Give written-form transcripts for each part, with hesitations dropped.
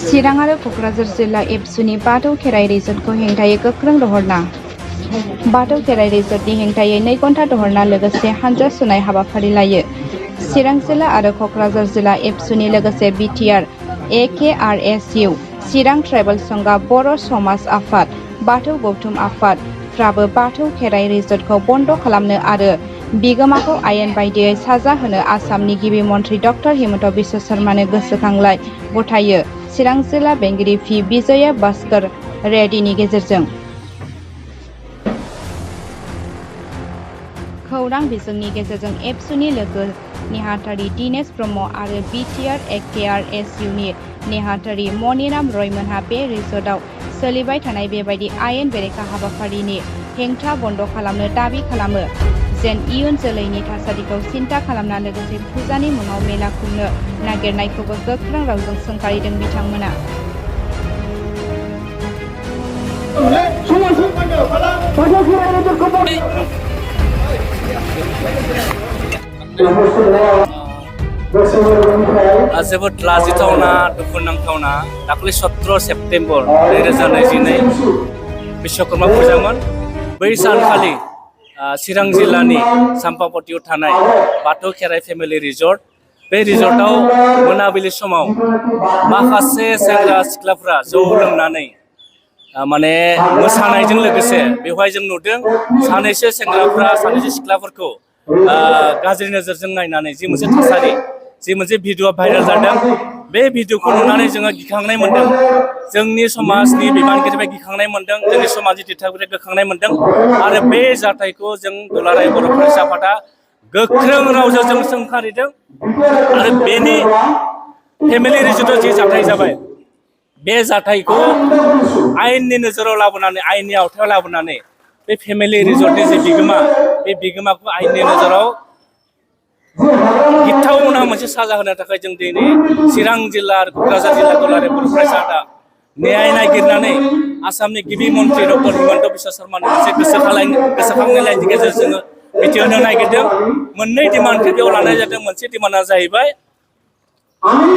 चिरां आरो क'क्राझार जिल्ला एबसुनि बाथौ खेराइ रिजर्टखौ हेंथायै गोख्रों दहरना। बाथौ खेराइ रिजर्टनि हेंथायै 2 घन्टा दहरना लोगोसे हानजा सुनाय हाबाफारि लायो। चिरां जिल्ला आरो क'क्राझार जिल्ला एबसुनि लोगोसे बिटिआर एकेआरएसइउ, चिरां ट्राइबेल संघा, बर' समाज आफाद, बाथौ गौथुम आफादफ्राबो बाथौ खेराइ रिजर्टखौ बन्द' खालामनो आरो बिगोमाखौ आयेन बायदियै साजा होनो आसामनि गिबि मन्थ्रि डक्टर हिमन्त बिश्व शर्मानो गोसोखांलाय गथायो चिरां जिल्ला बेंगिरि पि बिजय भास्कर रेड्डीनि गेजेरजों। खौरां बिजोंनि गेजेरजों एबसुनि लोगो नेहाथारि दिनेश ब्रह्म आरो बिटिआर एकेआरएसइउनि नेहाथारि मनिराम रयमोनहा बे रिजर्टआव सोलिबाय थानाय बेबायदि आयेन बेरेखा हाबाफारिनि हेंथा बन्द' खालामनो दाबि खालामो। जेन इयुन जोलैनि थासारिखौ सिन्था खालामना लोगोसे फुजानि मुङाव मेला खुंनो नागिरनायखौबो गोख्रों रावजों सोंखारिदों बिथांमोना। जोबोद लाजिथावना दुखुनांथावना दाखालि 17 सेप्तेम्बर 2022 बिश्वकर्मा फुजामोन। बै सानखालि चिरां जिल्लानि साम्पापतियाव थानाय बाथौ खेराइ फेमिलि रिजर्ट, बे रिजर्टआव मोनाबिलि समाव माखासे सेंग्रा सिख्लाफ्रा जौ लोंनानै माने मोसानायजों लोगोसे बेवहाय जों नुदों सानैसो सेंग्राफ्रा सानैसो सिख्लाफोरखौ गाज्रि नोजोरजों नायनानै जि मोनसे थासारि, जि मोनसे भिडिअ भाइरेल जादों, बे भिडिअखौ नुनानै जोङो गिखांनाय मोन्दों। जोंनि समाजनि बिबानगिरिफ्रा गिखांनाय मोन्दों, जोंनि समाजनि दिथागिरिफ्रा गिखांनाय मोन्दों आरो बे जाथायखौ जों दुलाराय बर' फरायसा आफादा गोख्रों रावजों जों सोंखारिदों आरो बेनि फेमिलि रिजर्टआव जि जाथाय जाबाय बे जाथायखौ आयेननि नोजोराव लाबोनानै, आयेननि आवथायाव लाबोनानै बे फेमिलि रिजर्टनि जे बिगोमा, बे बिगोमाखौ आयेननि नोजोराव गिथावना मोनसे साजा होनो थाखाय जों दिनै चिरां जिल्ला आरो क'क्राझार जिल्ला दुलाराय बर' फरायसा आफादा न्याय नागिरनानै आसामनि गिबि मन्थ्रि डक्टर हिमन्त बिश्व शर्मानो मोनसे गोसोखांनाय लाइननि गेजेरजों जोङो मिथिहोनो नागिरदों। मोननै डिमान्डखौ बेयाव लानाय जादों। मोनसे डिमान्डआ जाहैबाय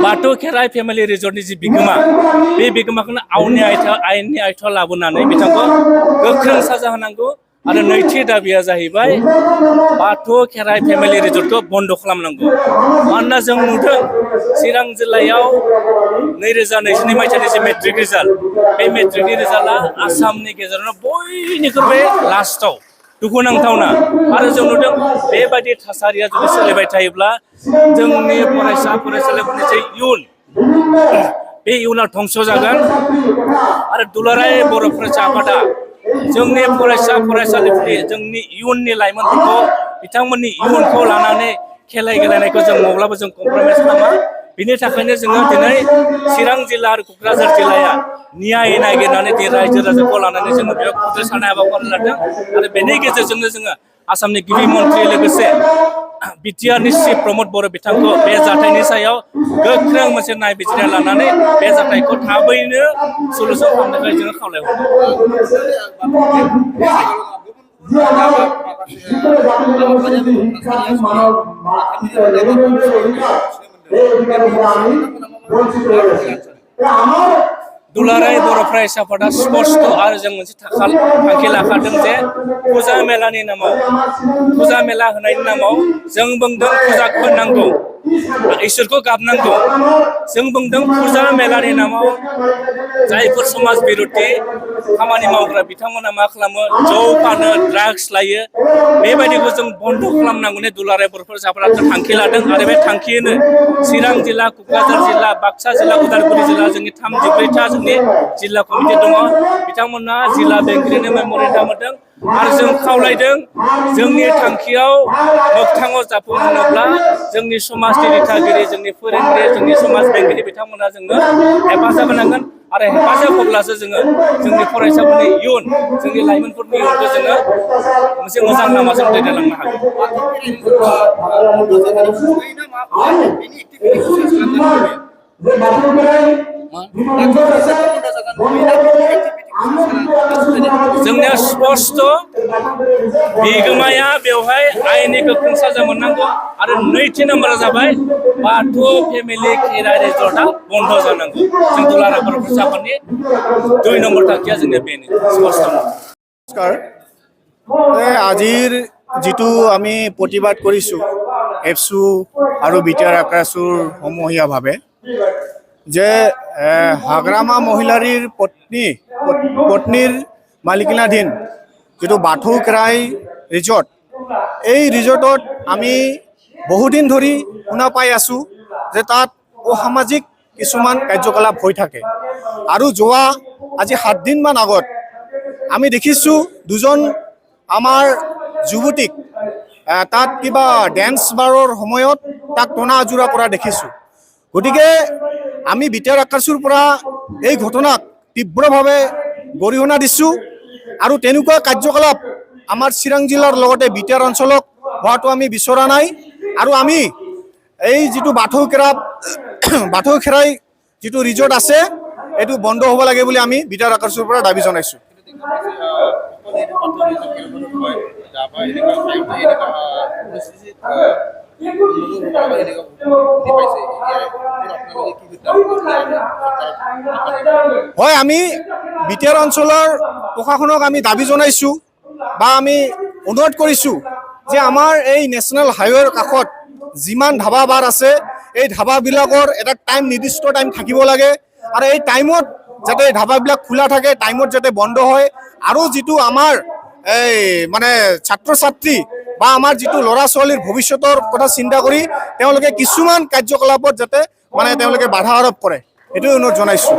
बाथौ खेराइ फेमिलि रिजर्टनि जि बिगोमा, बे बिगोमाखौनो आयेननि आयथायाव लाबोनानै बिथांखौ गोख्रों साजा होनांगौ आरो नैथि दाबिया जाहैबाय बाथौ खेराइ फेमिलि रिजर्टखौ बन्द' खालामनांगौ। मानोना जों नुदों चिरां जिल्लायाव 2022 मायथाइनि जि मेट्रिक रिजाल्ट, बे मेट्रिकनि रिजाल्टआ आसामनि गेजेरावनो बयनिख्रुइ लास्टआव दुखुनांथावना। आरो जों नुदों बेबायदि थासारिया जुदि सोलिबाय थायोब्ला जोंनि फरायसा फरायसुलिफोरनि जे इयुन, बे इयुना धंस जागोन आरो दुलाराय बर' फरायसा आफादा जोंनि फरायसा फरायसालिफोरनि, जोंनि इयुननि लाइमोनफोरखौ, बिथांमोननि इयुनखौ लानानै खेला गेलेनायखौ जों माब्लाबा जों कमप्रमाइज खालामा। बिनि थाखायनो जोङो दिनै चिरां जिल्ला आरो क'क्राझार जिल्लाया न्याय नागिरनानै दिनै रायजो राजाखौ लानानै जोङो बेयाव खुंसारनाय हाबाफारि लादों आरो बेनि गेजेरजोंनो जोङो आसामनि गिबि मन्थ्रि लोगोसे बिटिआरनि चिफ प्रमद बर' बिथांखौ बे जाथायनि सायाव गोख्रों मोनसे नायबिजिरनाय लानानै बे जाथायखौ थाबैनो सलुसन खालामनो थाखाय जोङो खावलायहरदों। दुलाराय बर' फरायसा आफादा स्पष्ट आरो जों मोनसे थांखि लाखादों जे फुजा मेलानि नामाव, फुजा मेला होनायनि नामाव जों बुंदों फुजाखौ होनांगौ, इसोरखौ गाबनांगौ। जों बुंदों फुजा मेलानि नामाव जायफोर समाज बिरुथि खामानि मावग्रा बिथांमोना मा खालामो, जौ फानो, ड्राग्स लायो, बेबायदिखौ जों बन्द' खालामनांगौनि दुलाराय बर' फरायसा आफादा थांखि लादों आरो बे थांखियैनो चिरां जिल्ला, क'क्राझार जिल्ला, बाक्सा जिल्ला, उदालगुरि जिल्ला, जोंनि 34था जोंनि जिल्ला कमिटि दङ। बिथांमोना जिल्ला बेंगिरिनो मेम'रेन्डाम होदों आरो जों खावलायदों जोंनि थांखियाव मोगथाङाव जाफुंहोनोब्ला जोंनि समाजनि दिथागिरि, जोंनि फोरोंगिरि, जोंनि समाज बेंगिरि बिथांमोना जोंनो हेफाजाब होनांगोन आरो हेफाजाब होब्लासो जोङो जोंनि फरायसाफोरनि इयुन, जोंनि लाइमोनफोरनि इयुनखौ जोङो मोनसे मोजां लामाजों दैदेनलांनो हागोन। जोंनिया स्पष्ट बिगोमाया बेवहाय आयेननि गोख्रों साजा मोननांगौ आरो नैथि नाम्बारा जाबाय बाथौ फेमिलि खेराइ रिजर्टआ बन्द जानांगौ जों दुलाराय बर' फरायसा आफादनि 2 নম্বৰ थांखिया जोंनिया बेनो स्पष्ट নমস্কাৰ আজিৰ যিটো আমি প্ৰতিবাদ কৰিছোঁ এফচু আৰু বিটিআৰ আকাশুৰ সমূহীয়াভাৱে যে হাগ্ৰামা মহিলাৰীৰ পত্নীৰ মালিকানাধীন যিটো বাথৌ খেৰাই ৰিজৰ্ট এই ৰিজৰ্টত আমি বহুদিন ধৰি শুনা পাই আছোঁ যে তাত অসামাজিক কিছুমান কাৰ্যকলাপ হৈ থাকে আৰু যোৱা আজি 7 দিনমান আগত আমি দেখিছোঁ দুজন আমাৰ যুৱতীক তাত কিবা ডেন্স বাৰৰ সময়ত তাক টনা আজোৰা কৰা দেখিছোঁ গতিকে আমি বিটিআৰ আকাশুৰ পৰা এই ঘটনাক তীব্ৰভাৱে গৰিহণা দিছোঁ আৰু তেনেকুৱা কাৰ্যকলাপ আমাৰ চিৰাং জিলাৰ লগতে বিটিআৰ অঞ্চলক হোৱাটো আমি বিচৰা নাই আৰু আমি এই যিটো বাথৌ খেৰাই যিটো ৰিজৰ্ট আছে এইটো বন্ধ হ'ব লাগে বুলি আমি বিটিআৰ আকাশুৰ পৰা দাবী জনাইছোঁ হয় আমি বিটিআৰ অঞ্চলৰ প্ৰশাসনক আমি দাবী জনাইছোঁ বা আমি অনুৰোধ কৰিছোঁ যে আমাৰ এই নেশ্যনেল হাইৱেৰ কাষত যিমান ধাবা বাৰ আছে এই ধাবাবিলাকৰ এটা নিৰ্দিষ্ট টাইম থাকিব লাগে আৰু এই টাইমত যাতে ধাবাবিলাক খোলা থাকে টাইমত যাতে বন্ধ হয় আৰু যিটো আমাৰ এই মানে ছাত্ৰ ছাত্ৰী বা আমাৰ যিটো ল'ৰা ছোৱালীৰ ভৱিষ্যতৰ কথা চিন্তা কৰি তেওঁলোকে কিছুমান কাৰ্যকলাপত যাতে মানে তেওঁলোকে বাধা আৰোপ কৰে এইটো অনুৰোধ জনাইছোঁ